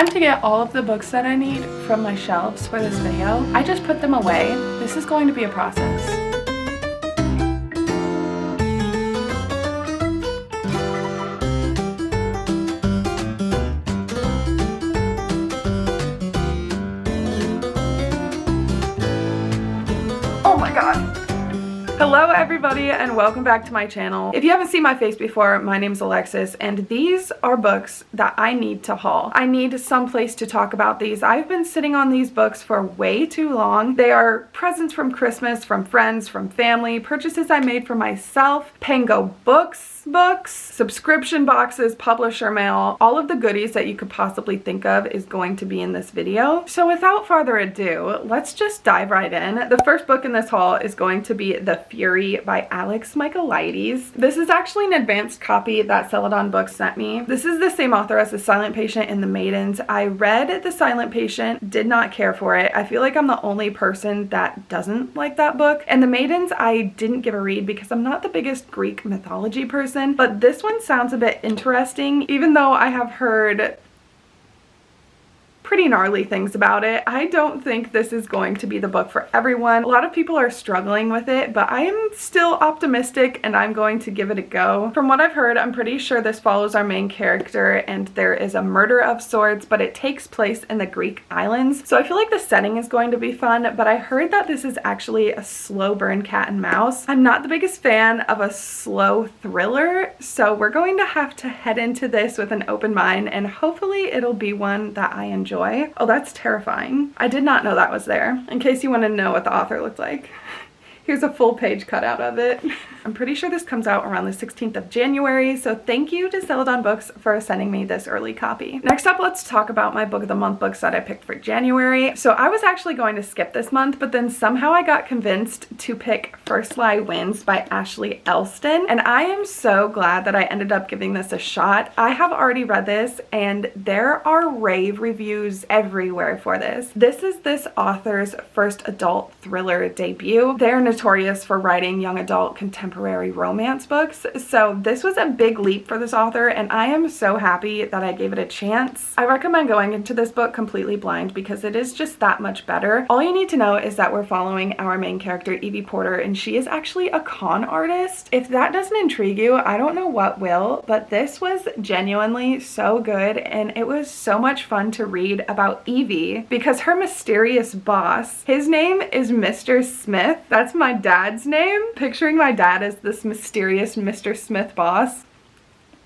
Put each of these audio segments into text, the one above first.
time to get all of the books that I need from my shelves for this video. I just put them away. This is going to be a process. Oh my god. Hello everybody and welcome back to my channel. If you haven't seen my face before, my name is Alexis and these are books that I need to haul. I need some place to talk about these. I've been sitting on these books for way too long. They are presents from Christmas, from friends, from family, purchases I made for myself, Pango books, subscription boxes, publisher mail, all of the goodies that you could possibly think of is going to be in this video. So without further ado, let's just dive right in. The first book in this haul is going to be The Fury by Alexis. This is actually an advanced copy that Celadon Books sent me. This is the same author as The Silent Patient and The Maidens. I read The Silent Patient, did not care for it. I feel like I'm the only person that doesn't like that book. And The Maidens I didn't give a read because I'm not the biggest Greek mythology person. But this one sounds a bit interesting, even though I have heard pretty gnarly things about it. I don't think this is going to be the book for everyone. A lot of people are struggling with it, but I am still optimistic and I'm going to give it a go. From what I've heard, I'm pretty sure this follows our main character and there is a murder of sorts, but it takes place in the Greek islands. So I feel like the setting is going to be fun, but I heard that this is actually a slow burn cat and mouse. I'm not the biggest fan of a slow thriller, so we're going to have to head into this with an open mind and hopefully it'll be one that I enjoy. Oh, that's terrifying. I did not know that was there. In case you want to know what the author looked like. Here's a full page cutout of it. I'm pretty sure this comes out around the 16th of January, so thank you to Celadon Books for sending me this early copy. Next up, let's talk about my book of the month books that I picked for January. So I was actually going to skip this month, but then somehow I got convinced to pick First Lie Wins by Ashley Elston, and I am so glad that I ended up giving this a shot. I have already read this, and there are rave reviews everywhere for this. This is this author's first adult thriller debut. They're notorious for writing young adult contemporary romance books, so this was a big leap for this author and I am so happy that I gave it a chance. I recommend going into this book completely blind because it is just that much better. All you need to know is that we're following our main character Evie Porter and she is actually a con artist. If that doesn't intrigue you, I don't know what will, but this was genuinely so good and it was so much fun to read about Evie because her mysterious boss, his name is Mr. Smith. That's my dad's name. Picturing my dad as this mysterious Mr. Smith boss.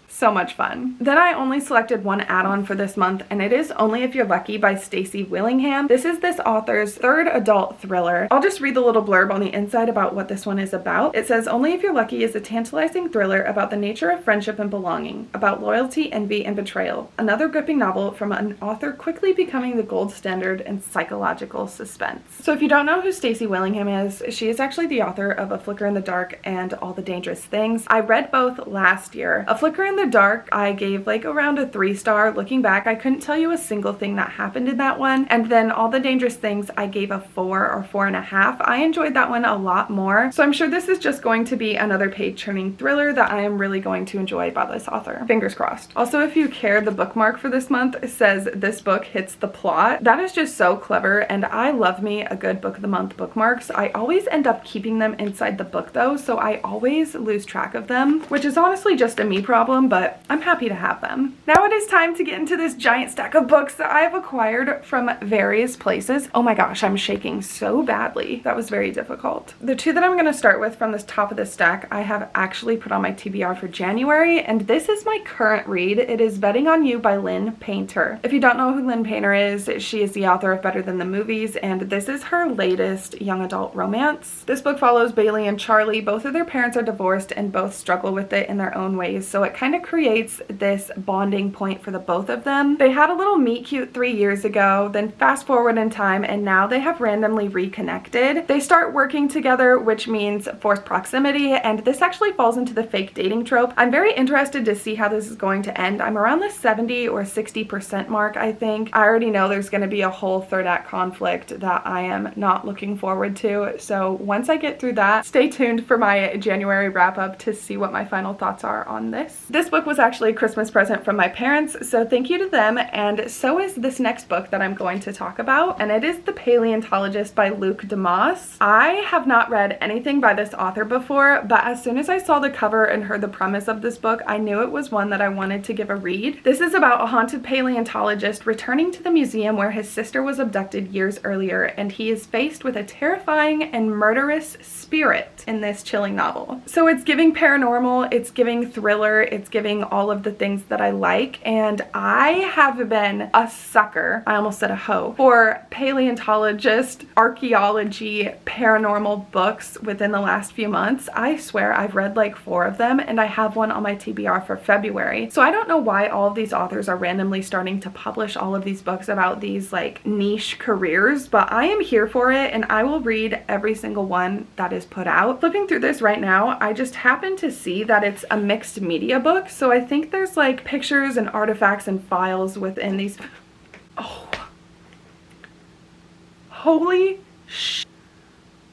So much fun. Then I only selected one add-on for this month and it is Only If You're Lucky by Stacey Willingham. This is this author's third adult thriller. I'll just read the little blurb on the inside about what this one is about. It says, Only If You're Lucky is a tantalizing thriller about the nature of friendship and belonging, about loyalty, envy, and betrayal. Another gripping novel from an author quickly becoming the gold standard in psychological suspense. So if you don't know who Stacey Willingham is, she is actually the author of A Flicker in the Dark and All the Dangerous Things. I read both last year. A Flicker in the Dark I gave like around a 3-star. Looking back, I couldn't tell you a single thing that happened in that one. And then All the Dangerous Things I gave a 4 or 4.5. I enjoyed that one a lot more. So I'm sure this is just going to be another page-turning thriller that I am really going to enjoy by this author. Fingers crossed. Also, if you care, the bookmark for this month says this book hits the plot. That is just so clever and I love me a good book of the month bookmarks. I always end up keeping them inside the book though, so I always lose track of them, which is honestly just a me problem, but I'm happy to have them. Now it is time to get into this giant stack of books that I have acquired from various places. Oh my gosh, I'm shaking so badly. That was very difficult. The two that I'm going to start with from the top of this stack, I have actually put on my TBR for January, and this is my current read. It is Betting on You by Lynn Painter. If you don't know who Lynn Painter is, she is the author of Better Than the Movies, and this is her latest young adult romance. This book follows Bailey and Charlie. Both of their parents are divorced and both struggle with it in their own ways, so it kind of creates this bonding point for the both of them. They had a little meet cute 3 years ago, then fast forward in time and now they have randomly reconnected. They start working together, which means forced proximity, and this actually falls into the fake dating trope. I'm very interested to see how this is going to end. I'm around the 70 or 60% mark, I think. I already know there's going to be a whole third act conflict that I am not looking forward to, so once I get through that, stay tuned for my January wrap up to see what my final thoughts are on this. This book book was actually a Christmas present from my parents, so thank you to them, and so is this next book that I'm going to talk about, and it is The Paleontologist by Luc Demas. I have not read anything by this author before, but as soon as I saw the cover and heard the premise of this book, I knew it was one that I wanted to give a read. This is about a haunted paleontologist returning to the museum where his sister was abducted years earlier, and he is faced with a terrifying and murderous spirit in this chilling novel. So it's giving paranormal, it's giving thriller, it's giving all of the things that I like, and I have been a sucker, I almost said a hoe, for paleontologist, archaeology, paranormal books within the last few months. I swear I've read like 4 of them, and I have one on my TBR for February. So I don't know why all of these authors are randomly starting to publish all of these books about these like niche careers, but I am here for it, and I will read every single one that is put out. Flipping through this right now, I just happened to see that it's a mixed media book, so I think there's like pictures and artifacts and files within these. Oh, holy sh!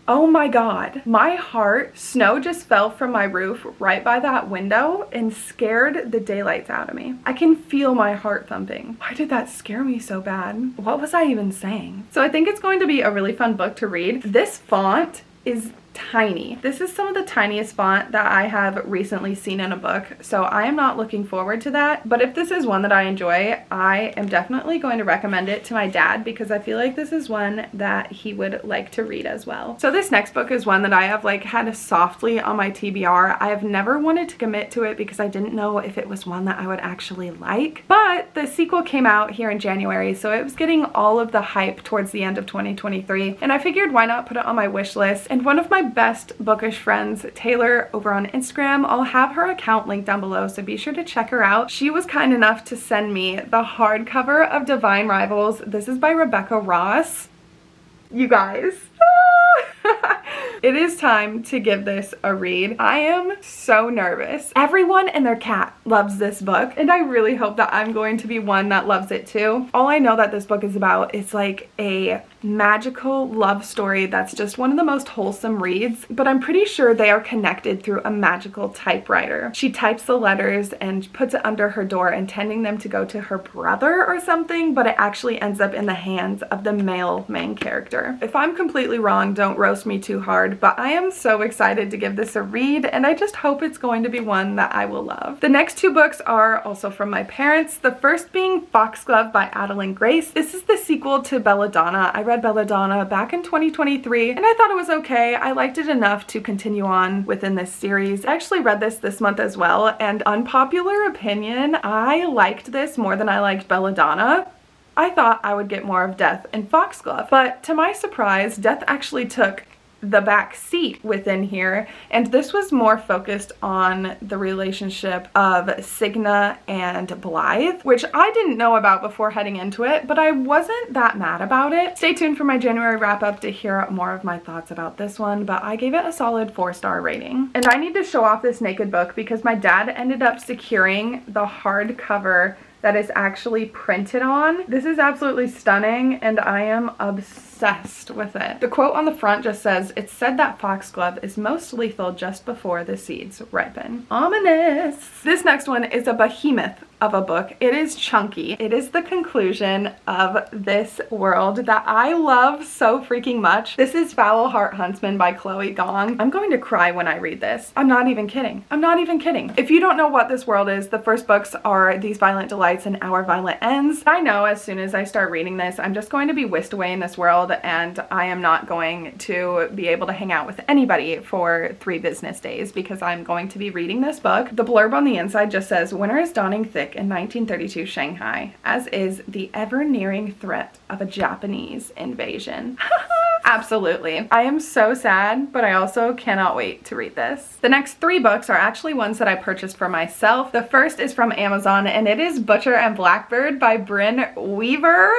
Oh my god, my heart, snow just fell from my roof right by that window and scared the daylights out of me. I can feel my heart thumping. Why did that scare me so bad? What was I even saying? So I think it's going to be a really fun book to read. This font is tiny. This is some of the tiniest font that I have recently seen in a book, so I am not looking forward to that. But if this is one that I enjoy, I am definitely going to recommend it to my dad because I feel like this is one that he would like to read as well. So this next book is one that I have like had softly on my TBR. I have never wanted to commit to it because I didn't know if it was one that I would actually like, but the sequel came out here in January, so it was getting all of the hype towards the end of 2023, and I figured why not put it on my wish list. And one of my best bookish friends, Taylor, over on Instagram, I'll have her account linked down below, so be sure to check her out. She was kind enough to send me the hardcover of Divine Rivals. This is by Rebecca Ross. You guys. It is time to give this a read. I am so nervous. Everyone and their cat loves this book, and I really hope that I'm going to be one that loves it too. All I know that this book is about is like a magical love story that's just one of the most wholesome reads, but I'm pretty sure they are connected through a magical typewriter. She types the letters and puts it under her door, intending them to go to her brother or something, but it actually ends up in the hands of the male main character. If I'm completely wrong, don't roast me too hard, but I am so excited to give this a read, and I just hope it's going to be one that I will love. The next 2 books are also from my parents, the first being Foxglove by Adeline Grace. This is the sequel to Belladonna. I read Belladonna back in 2023, and I thought it was okay. I liked it enough to continue on within this series. I actually read this month as well, and unpopular opinion, I liked this more than I liked Belladonna. I thought I would get more of Death in Foxglove, but to my surprise, Death actually took the back seat within here, and this was more focused on the relationship of Signa and Blythe, which I didn't know about before heading into it, but I wasn't that mad about it. Stay tuned for my January wrap-up to hear more of my thoughts about this one, but I gave it a solid 4-star rating. And I need to show off this naked book because my dad ended up securing the hardcover that is actually printed on. This is absolutely stunning, and I am obsessed with it. The quote on the front just says, "It's said that foxglove is most lethal just before the seeds ripen." Ominous! This next one is a behemoth of a book. It is chunky. It is the conclusion of this world that I love so freaking much. This is Foul Heart Huntsman by Chloe Gong. I'm going to cry when I read this. I'm not even kidding. I'm not even kidding. If you don't know what this world is, the first books are These Violent Delights and Our Violent Ends. I know as soon as I start reading this, I'm just going to be whisked away in this world, and I am not going to be able to hang out with anybody for 3 business days because I'm going to be reading this book. The blurb on the inside just says, "Winter is dawning thick in 1932 Shanghai, as is the ever-nearing threat of a Japanese invasion." Absolutely. I am so sad, but I also cannot wait to read this. The next 3 books are actually ones that I purchased for myself. The first is from Amazon, and it is Butcher and Blackbird by Brynne Weaver.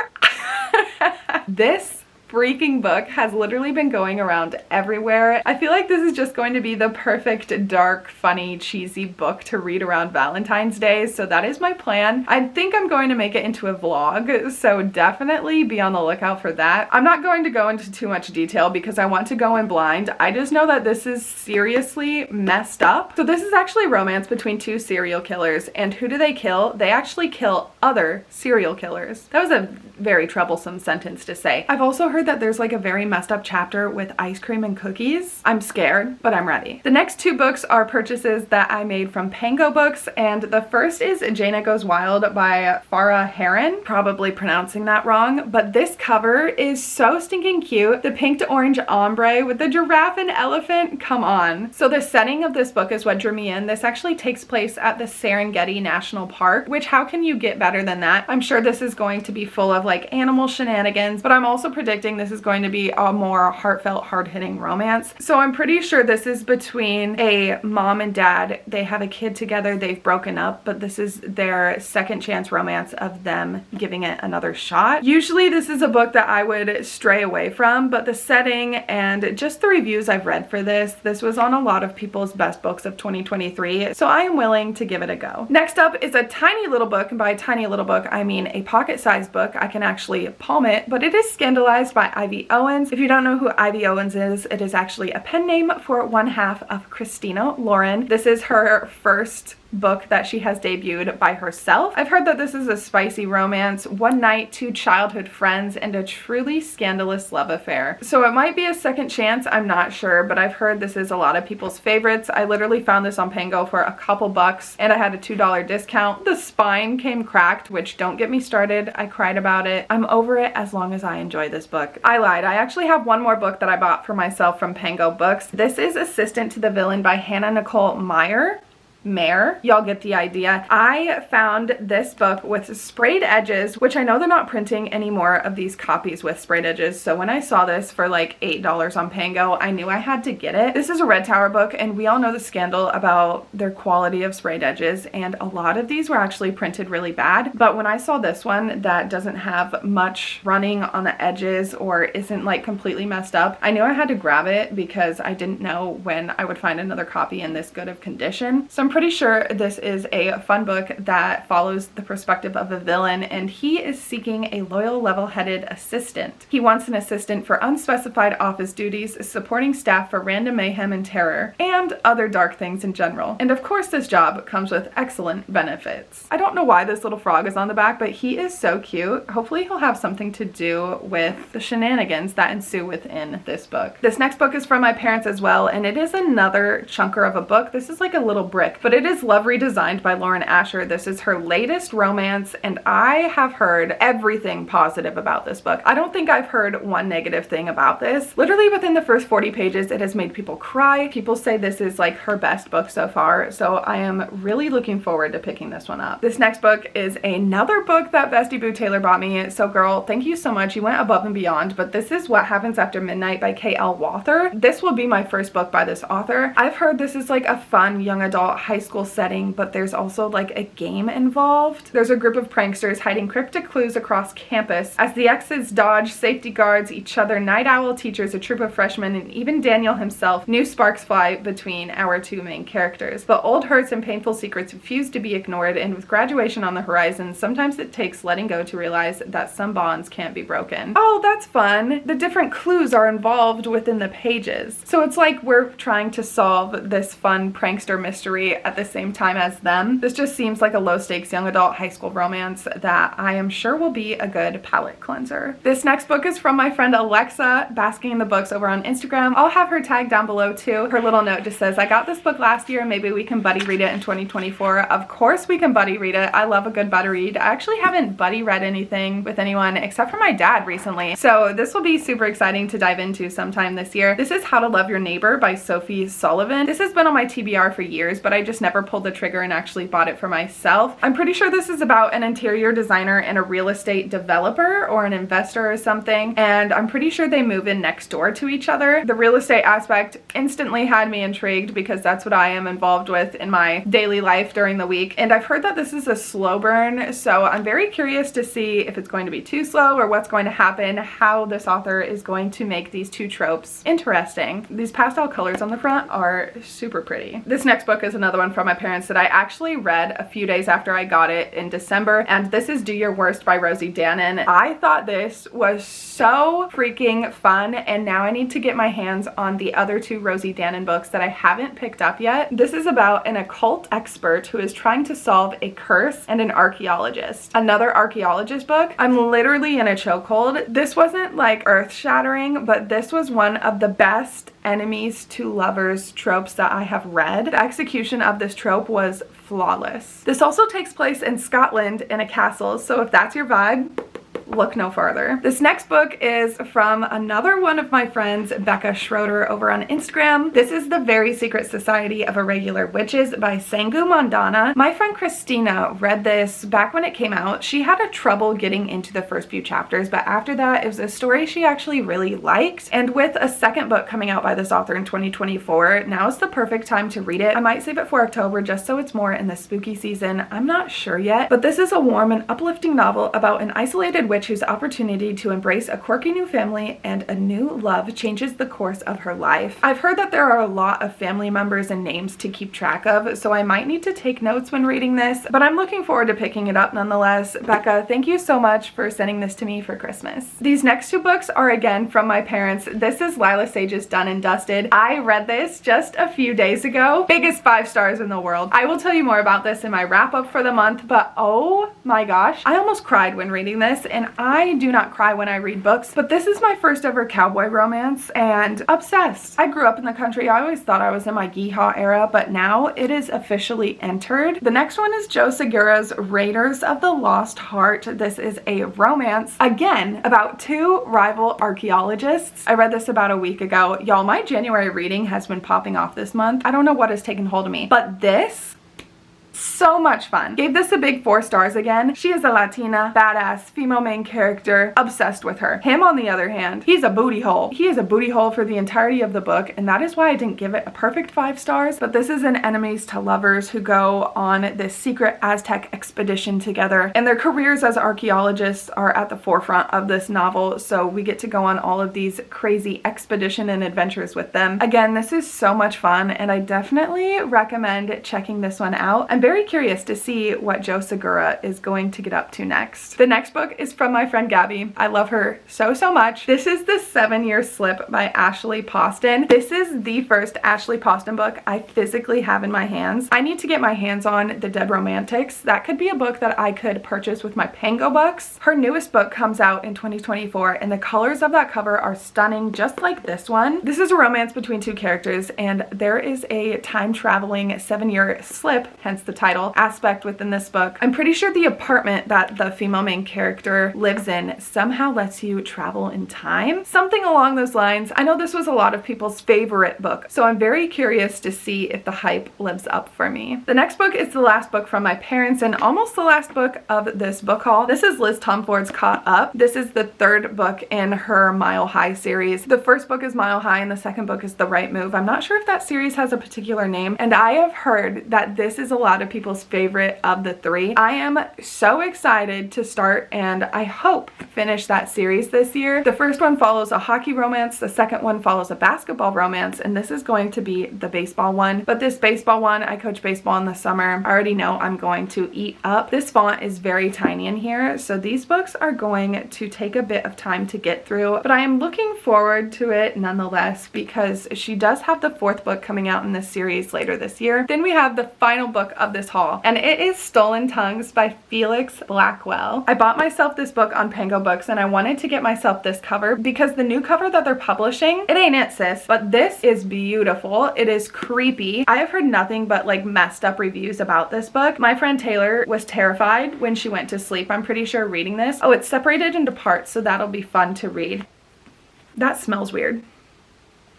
This freaking book has literally been going around everywhere. I feel like this is just going to be the perfect dark, funny, cheesy book to read around Valentine's Day, so that is my plan. I think I'm going to make it into a vlog, so definitely be on the lookout for that. I'm not going to go into too much detail because I want to go in blind. I just know that this is seriously messed up. So this is actually a romance between two serial killers, and who do they kill? They actually kill other serial killers. That was a very troublesome sentence to say. I've also heard that there's like a very messed up chapter with ice cream and cookies. I'm scared, but I'm ready. The next two books are purchases that I made from Pango Books, and the first is Jaina Goes Wild by Farah Heron. Probably pronouncing that wrong, but this cover is so stinking cute. The pink to orange ombre with the giraffe and elephant, come on. So the setting of this book is what drew me in. This actually takes place at the Serengeti National Park, which how can you get better than that? I'm sure this is going to be full of like animal shenanigans, but I'm also predicting this is going to be a more heartfelt, hard-hitting romance. So I'm pretty sure this is between a mom and dad. They have a kid together, they've broken up, but this is their second chance romance of them giving it another shot. Usually this is a book that I would stray away from, but the setting and just the reviews I've read for this was on a lot of people's best books of 2023, so I am willing to give it a go. Next up is a tiny little book, and by tiny little book I mean a pocket-sized book. I can actually palm it, but it is Scandalized by Ivy Owens. If you don't know who Ivy Owens is, it is actually a pen name for one half of Christina Lauren. This is her first book that she has debuted by herself. I've heard that this is a spicy romance, one night, two childhood friends, and a truly scandalous love affair. So it might be a second chance, I'm not sure, but I've heard this is a lot of people's favorites. I literally found this on Pango for a couple bucks, and I had a $2 discount. The spine came cracked, which don't get me started. I cried about it. I'm over it as long as I enjoy this book. I lied. I actually have one more book that I bought for myself from Pango Books. This is Assistant to the Villain by Hannah Nicole Meyer. Y'all get the idea. I found this book with sprayed edges, which I know they're not printing any more of these copies with sprayed edges, so when I saw this for like $8 on Pango, I knew I had to get it. This is a Red Tower book, and we all know the scandal about their quality of sprayed edges, and a lot of these were actually printed really bad, but when I saw this one that doesn't have much running on the edges or isn't like completely messed up, I knew I had to grab it because I didn't know when I would find another copy in this good of condition. So I'm pretty sure this is a fun book that follows the perspective of a villain, and he is seeking a loyal, level-headed assistant. He wants an assistant for unspecified office duties, supporting staff for random mayhem and terror, and other dark things in general. And of course this job comes with excellent benefits. I don't know why this little frog is on the back, but he is so cute. Hopefully he'll have something to do with the shenanigans that ensue within this book. This next book is from my parents as well, and it is another chunker of a book. This is like a little brick, but it is Love Redesigned by Lauren Asher. This is her latest romance, and I have heard everything positive about this book. I don't think I've heard one negative thing about this. Literally within the first 40 pages, it has made people cry. People say this is like her best book so far, so I am really looking forward to picking this one up. This next book is another book that Bestie Boo Taylor bought me. So girl, thank you so much. You went above and beyond, but this is What Happens After Midnight by K.L. Walther. This will be my first book by this author. I've heard this is like a fun young adult high school setting, but there's also like a game involved. There's a group of pranksters hiding cryptic clues across campus as the exes dodge safety guards, each other, night owl teachers, a troop of freshmen, and even Daniel himself. New sparks fly between our two main characters. But old hurts and painful secrets refuse to be ignored, and with graduation on the horizon, sometimes it takes letting go to realize that some bonds can't be broken. Oh, that's fun. The different clues are involved within the pages. So it's like we're trying to solve this fun prankster mystery at the same time as them. This just seems like a low-stakes young adult high school romance that I am sure will be a good palate cleanser. This next book is from my friend Alexa, Basking in the Books over on Instagram. I'll have her tagged down below too. Her little note just says, I got this book last year, maybe we can buddy read it in 2024. Of course we can buddy read it. I love a good buddy read. I actually haven't buddy read anything with anyone except for my dad recently, so this will be super exciting to dive into sometime this year. This is How to Love Your Neighbor by Sophie Sullivan. This has been on my TBR for years, but I just just never pulled the trigger and actually bought it for myself. I'm pretty sure this is about an interior designer and a real estate developer or an investor or something, and I'm pretty sure they move in next door to each other. The real estate aspect instantly had me intrigued because that's what I am involved with in my daily life during the week, and I've heard that this is a slow burn, so I'm very curious to see if it's going to be too slow or what's going to happen, how this author is going to make these two tropes interesting. These pastel colors on the front are super pretty. This next book is another one from my parents that I actually read a few days after I got it in December, and this is Do Your Worst by Rosie Danan. I thought this was so freaking fun, and now I need to get my hands on the other two Rosie Danan books that I haven't picked up yet. This is about an occult expert who is trying to solve a curse and an archaeologist. Another archaeologist book. I'm literally in a chokehold. This wasn't like earth-shattering, but this was one of the best enemies to lovers tropes that I have read. The execution of this trope was flawless. This also takes place in Scotland in a castle, so if that's your vibe, look no farther. This next book is from another one of my friends, Becca Schroeder, over on Instagram. This is The Very Secret Society of Irregular Witches by Sangu Mandana. My friend Christina read this back when it came out. She had a trouble getting into the first few chapters, but after that, it was a story she actually really liked. And with a second book coming out by this author in 2024, now is the perfect time to read it. I might save it for October just so it's more in the spooky season. I'm not sure yet, but this is a warm and uplifting novel about an isolated witch whose opportunity to embrace a quirky new family and a new love changes the course of her life. I've heard that there are a lot of family members and names to keep track of, so I might need to take notes when reading this, but I'm looking forward to picking it up nonetheless. Becca, thank you so much for sending this to me for Christmas. These next two books are again from my parents. This is Lila Sage's Done and Dusted. I read this just a few days ago. Biggest 5 stars in the world. I will tell you more about this in my wrap up for the month, but oh my gosh, I almost cried when reading this, and I do not cry when I read books, but this is my first ever cowboy romance and obsessed. I grew up in the country. I always thought I was in my Geehaw era, but now it is officially entered. The next one is Joe Segura's Raiders of the Lost Heart. This is a romance, again, about 2 rival archaeologists. I read this about a week ago. Y'all, my January reading has been popping off this month. I don't know what has taken hold of me, but this, so much fun. Gave this a big 4 stars again. She is a Latina, badass, female main character, obsessed with her. Him, on the other hand, he's a booty hole. He is a booty hole for the entirety of the book, and that is why I didn't give it a perfect 5 stars, but this is an enemies to lovers who go on this secret Aztec expedition together, and their careers as archaeologists are at the forefront of this novel, so we get to go on all of these crazy expedition and adventures with them. Again, this is so much fun, and I definitely recommend checking this one out. I'm very curious to see what Joe Segura is going to get up to next. The next book is from my friend Gabby. I love her so much. This is The 7-Year Slip by Ashley Poston. This is the first Ashley Poston book I physically have in my hands. I need to get my hands on The Dead Romantics. That could be a book that I could purchase with my Pango bucks. Her newest book comes out in 2024, and the colors of that cover are stunning, just like this one. This is a romance between 2 characters, and there is a time-traveling 7-year slip, hence the title, aspect within this book. I'm pretty sure the apartment that the female main character lives in somehow lets you travel in time. Something along those lines. I know this was a lot of people's favorite book, so I'm very curious to see if the hype lives up for me. The next book is the last book from my parents and almost the last book of this book haul. This is Liz Tomford's Caught Up. This is the 3rd book in her Mile High series. The first book is Mile High and the second book is The Right Move. I'm not sure if that series has a particular name, and I have heard that this is a lot of people's favorite of the 3. I am so excited to start and I hope finish that series this year. The first one follows a hockey romance, the second one follows a basketball romance, and this is going to be the baseball one. But this baseball one, I coach baseball in the summer. I already know I'm going to eat up. This font is very tiny in here, so these books are going to take a bit of time to get through, but I am looking forward to it nonetheless because she does have the 4th book coming out in this series later this year. Then we have the final book of this haul, and it is Stolen Tongues by Felix Blackwell. I bought myself this book on Pango Books, and I wanted to get myself this cover because the new cover that they're publishing, it ain't it, sis, but this is beautiful. It is creepy. I have heard nothing but like messed up reviews about this book. My friend Taylor was terrified when she went to sleep, I'm pretty sure, reading this. Oh, it's separated into parts, so that'll be fun to read. That smells weird.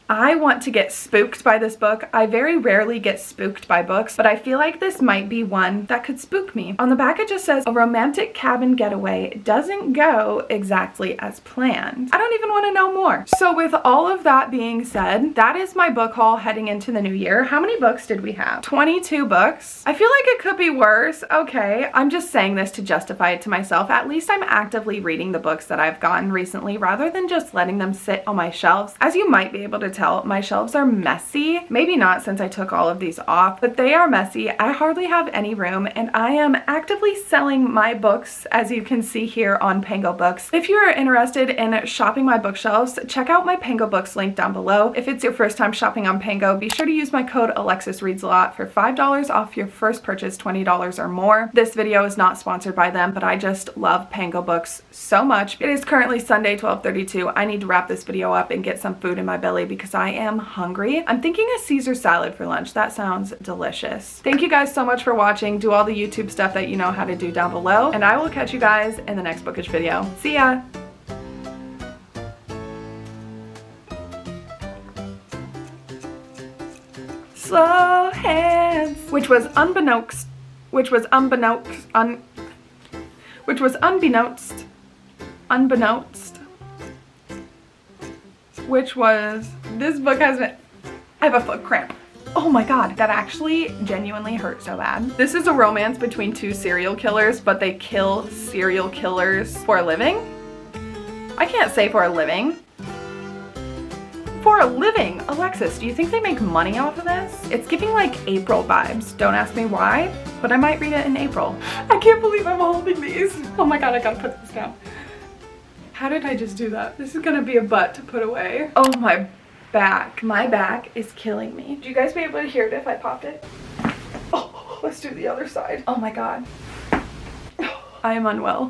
I want to get spooked by this book. I very rarely get spooked by books, but I feel like this might be one that could spook me. On the back it just says, a romantic cabin getaway doesn't go exactly as planned. I don't even want to know more. So with all of that being said, that is my book haul heading into the new year. How many books did we have? 22 books. I feel like it could be worse. Okay, I'm just saying this to justify it to myself. At least I'm actively reading the books that I've gotten recently rather than just letting them sit on my shelves. As you might be able to tell, my shelves are messy. Maybe not since I took all of these off, but they are messy. I hardly have any room, and I am actively selling my books, as you can see here on Pango Books. If you are interested in shopping my bookshelves, check out my Pango Books link down below. If it's your first time shopping on Pango, be sure to use my code ALEXISREADSALOT for $5 off your first purchase, $20 or more. This video is not sponsored by them, but I just love Pango Books so much. It is currently Sunday, 12:32. I need to wrap this video up and get some food in my belly because I am hungry. I'm thinking a Caesar salad for lunch. That sounds delicious. Thank you guys so much for watching. Do all the YouTube stuff that you know how to do down below, and I will catch you guys in the next bookish video. See ya! Slow hands, which was unbeknownst, which was this book has been, I have a foot cramp. Oh my god, that actually genuinely hurt so bad. This is a romance between two serial killers, but they kill serial killers for a living? I can't say for a living. For a living! Alexis, do you think they make money off of this? It's giving like April vibes. Don't ask me why, but I might read it in April. I can't believe I'm holding these. Oh my god, I gotta put this down. How did I just do that? This is gonna be a butt to put away. Oh my back. My back is killing me. Would you guys be able to hear it if I popped it? Oh, let's do the other side. Oh my god. I am unwell.